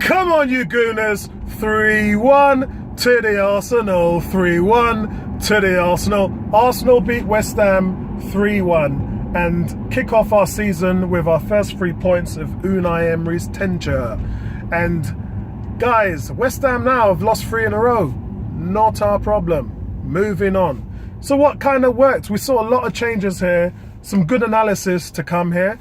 Come on, you Gooners. 3-1 to the Arsenal. 3-1 to the Arsenal. Arsenal beat West Ham 3-1 and kick off our season with our first 3 points of Unai Emery's tenure. And guys, West Ham now have lost 3 in a row. Not our problem. Moving on. So what kind of worked? We saw a lot of changes here. Some good analysis to come here.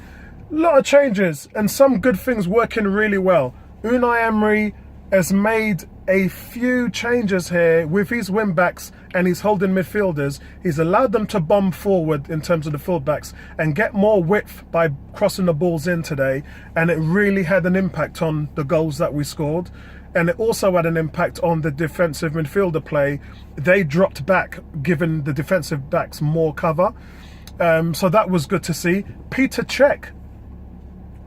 A lot of changes and some good things working really well. Unai Emery has made a few changes here with his wing-backs and his holding midfielders. He's allowed them to bomb forward in terms of the full-backs and get more width by crossing the balls in today. And it really had an impact on the goals that we scored. And it also had an impact on the defensive midfielder play. They dropped back, giving the defensive backs more cover. So that was good to see. Petr Cech.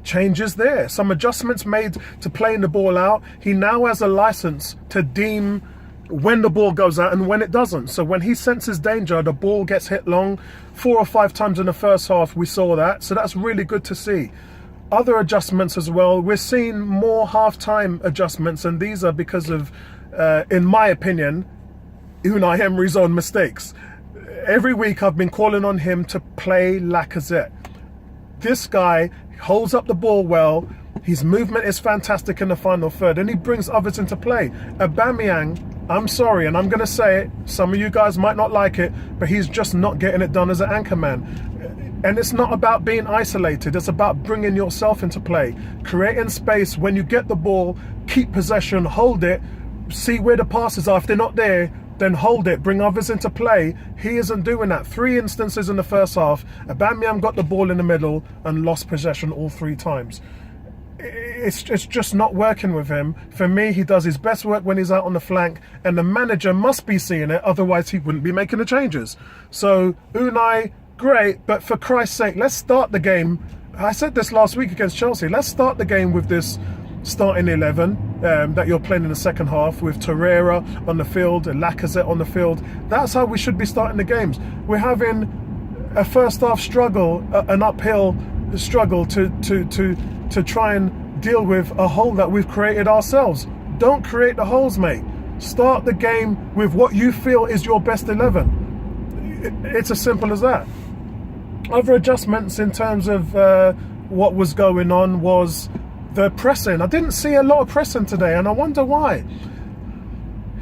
Changes there. Some adjustments made to playing the ball out. He now has a license to deem when the ball goes out and when it doesn't. So when he senses danger, the ball gets hit long. 4 or 5 times in the first half, we saw that. So that's really good to see. Other adjustments as well. We're seeing more half-time adjustments, and these are because of, in my opinion, Unai Emery's own mistakes. Every week I've been calling on him to play Lacazette. This guy holds up the ball well. His movement is fantastic in the final third, and he brings others into play. Aubameyang, I'm sorry, and I'm going to say it, some of you guys might not like it, but he's just not getting it done as an anchor man. And it's not about being isolated, it's about bringing yourself into play, creating space. When you get the ball, keep possession, hold it, see where the passes are. If they're not there, then hold it, bring others into play. He isn't doing that. 3 instances in the first half, Aubameyang got the ball in the middle and lost possession all 3 times. It's just not working with him. For me, he does his best work when he's out on the flank, and the manager must be seeing it, otherwise he wouldn't be making the changes. So Unai, great, but for Christ's sake, let's start the game. I said this last week against Chelsea. Let's start the game with this starting 11 that you're playing in the second half, with Torreira on the field and Lacazette on the field. That's how we should be starting the games. We're having a first half struggle, an uphill struggle to try and deal with a hole that we've created ourselves. Don't create the holes, mate. Start the game with what you feel is your best 11. It's as simple as that. Other adjustments in terms of what was going on was the pressing. I didn't see a lot of pressing today, and I wonder why.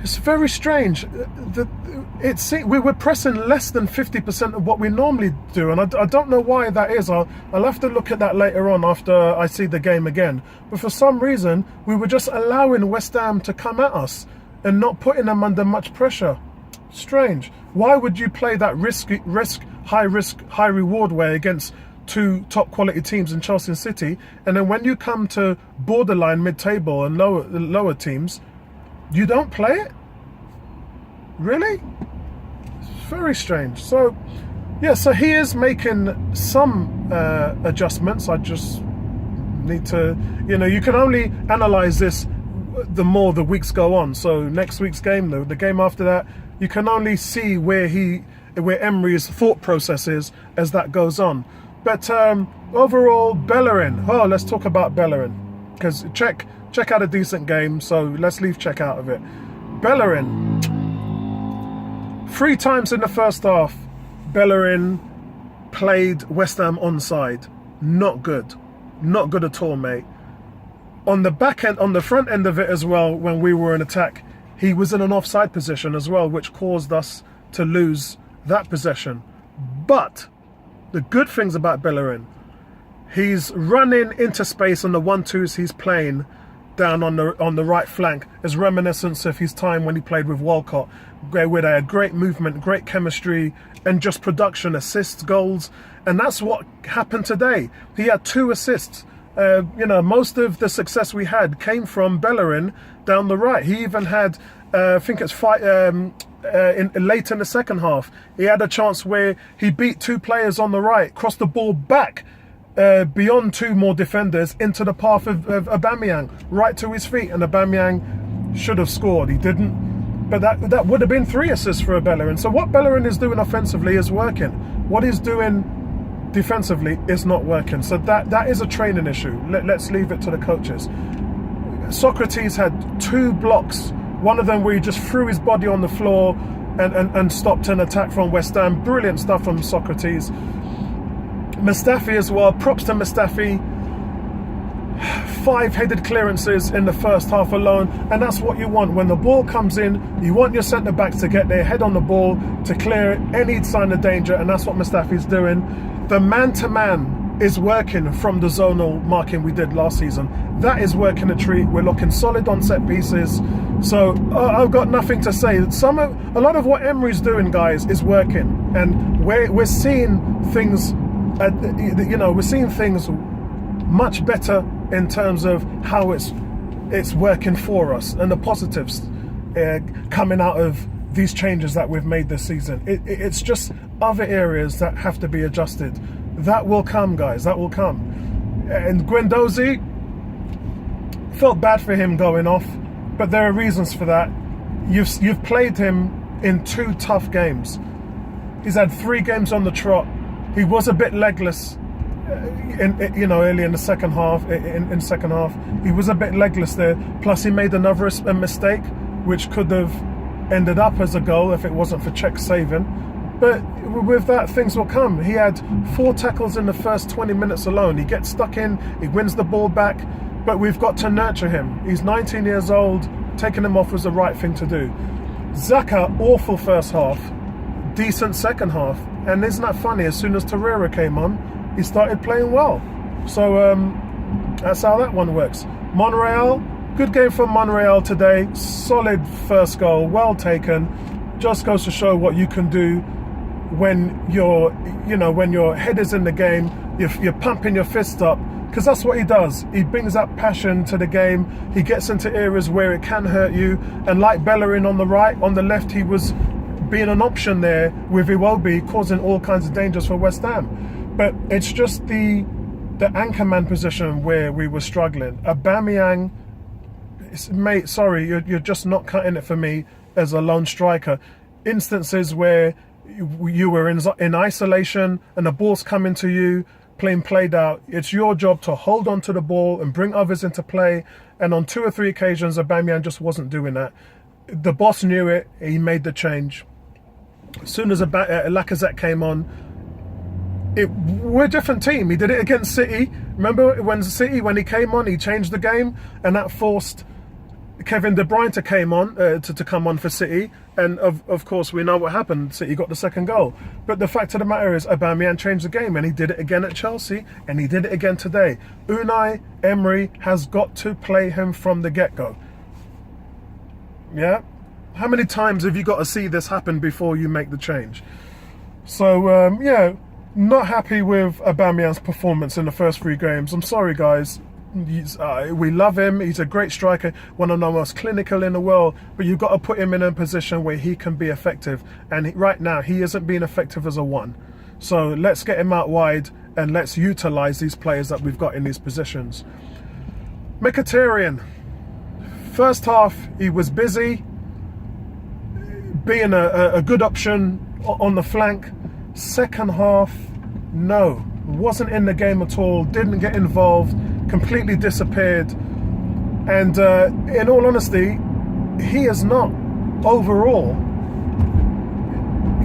It's very strange. We were pressing less than 50% of what we normally do, and I don't know why that is. I'll have to look at that later on after I see the game again. But for some reason, we were just allowing West Ham to come at us and not putting them under much pressure. Strange. Why would you play that high risk, high reward way against 2 top quality teams in Chelsea and City, and then when you come to borderline mid-table and lower teams, you don't play it? Really? It's very strange. So yeah, so he is making some adjustments. I just need to, you can only analyze this the more the weeks go on. So next week's game, the game after that, you can only see where Emery's thought process is as that goes on. But overall, Bellerin. Oh, let's talk about Bellerin, because Cech had a decent game, so let's leave Cech out of it. Bellerin, 3 times in the first half, Bellerin played West Ham onside. Not good. Not good at all, mate. On the back end, on the front end of it as well, when we were in attack, he was in an offside position as well, which caused us to lose that possession. But the good things about Bellerin, he's running into space on the 1-2s he's playing down on the right flank, as reminiscence of his time when he played with Walcott, where they had great movement, great chemistry, and just production, assists, goals. And that's what happened today. He had 2 assists. Most of the success we had came from Bellerin down the right. He even had, I think it's late in the second half, he had a chance where he beat 2 players on the right, crossed the ball back beyond 2 more defenders into the path of Aubameyang, right to his feet, and Aubameyang should have scored. He didn't, but that would have been 3 assists for Bellerin. So what Bellerin is doing offensively is working. What he's doing defensively is not working. So that is a training issue. Let's leave it to the coaches. Socrates had 2 blocks. One of them where he just threw his body on the floor and stopped an attack from West Ham. Brilliant stuff from Socrates. Mustafi as well. Props to Mustafi. 5 headed clearances in the first half alone, and that's what you want. When the ball comes in, you want your centre backs to get their head on the ball to clear any sign of danger, and that's what Mustafi's doing. The man-to-man is working from the zonal marking we did last season. That is working a treat. We're looking solid on set pieces. So I've got nothing to say. A lot of what Emery's doing, guys, is working, and we're seeing things. We're seeing things much better in terms of how it's working for us and the positives coming out of these changes that we've made this season. It's just other areas that have to be adjusted. That will come, guys. That will come. And Guendouzi, felt bad for him going off, but there are reasons for that. You've played him in 2 tough games. He's had 3 games on the trot. He was a bit legless. Early in the second half, in second half, he was a bit legless there. Plus, he made another mistake, which could have ended up as a goal if it wasn't for Czech saving. But with that, things will come. He had 4 tackles in the first 20 minutes alone. He gets stuck in, he wins the ball back, but we've got to nurture him. He's 19 years old. Taking him off was the right thing to do. Xhaka, awful first half, decent second half, and isn't that funny? As soon as Torreira came on, he started playing well. So that's how that one works. Monreal, good game from Monreal today. Solid first goal, well taken. Just goes to show what you can do when when your head is in the game. You're pumping your fist up, because that's what he does. He brings up passion to the game. He gets into areas where it can hurt you. And like Bellerin on the right, on the left, he was being an option there with Iwobi, causing all kinds of dangers for West Ham. But it's just the anchorman position where we were struggling. Aubameyang, mate, sorry, you're just not cutting it for me as a lone striker. Instances where you were in isolation and the ball's coming to you, played out. It's your job to hold on to the ball and bring others into play. And on 2 or 3 occasions, Aubameyang just wasn't doing that. The boss knew it. He made the change. As soon as Lacazette came on, we're a different team. He did it against City. Remember when he came on, he changed the game, and that forced Kevin De Bruyne to come on for City. And of course, we know what happened. City got the second goal. But the fact of the matter is, Aubameyang changed the game, and he did it again at Chelsea, and he did it again today. Unai Emery has got to play him from the get-go. Yeah? How many times have you got to see this happen before you make the change? So, not happy with Aubameyang's performance in the first 3 games. I'm sorry, guys. We love him. He's a great striker, one of the most clinical in the world. But you've got to put him in a position where he can be effective. And right now, he isn't being effective as a 1. So let's get him out wide and let's utilise these players that we've got in these positions. Mkhitaryan. First half, he was busy, being a good option on the flank. Second half, no, wasn't in the game at all, didn't get involved, completely disappeared. And in all honesty, he is not overall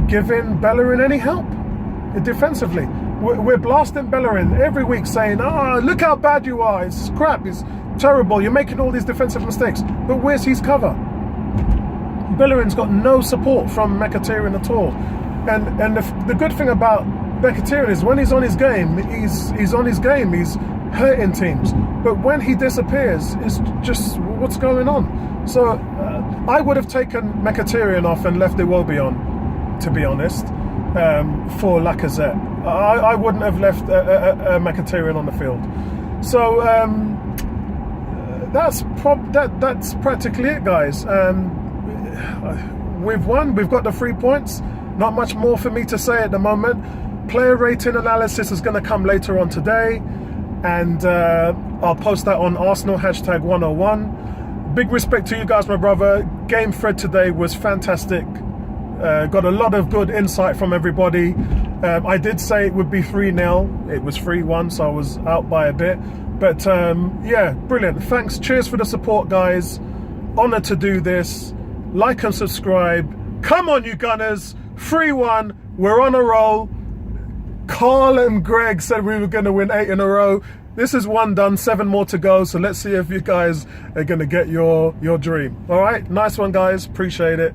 giving Bellerin any help defensively. We're blasting Bellerin every week saying, look how bad you are, it's crap, it's terrible, you're making all these defensive mistakes. But where's his cover? Bellerin's got no support from Mkhitaryan at all. And the good thing about Mkhitaryan is when he's on his game, he's on his game, he's hurting teams. But when he disappears, it's just, what's going on? So I would have taken Mkhitaryan off and left Iwobi on, to be honest, for Lacazette. I wouldn't have left Mkhitaryan on the field. So that's practically it, guys. We've won, we've got the 3 points. Not much more for me to say at the moment. Player rating analysis is going to come later on today, and I'll post that on Arsenal #101. Big respect to you guys, my brother. Game thread today was fantastic. Got a lot of good insight from everybody. I did say it would be 3-0. It was 3-1, so I was out by a bit. But yeah, brilliant. Thanks. Cheers for the support, guys. Honoured to do this. Like and subscribe. Come on, you Gunners. 3-1. We're on a roll. Carl and Greg said we were going to win 8 in a row. This is 1 done, 7 more to go. So let's see if you guys are going to get your dream. All right. Nice one, guys. Appreciate it.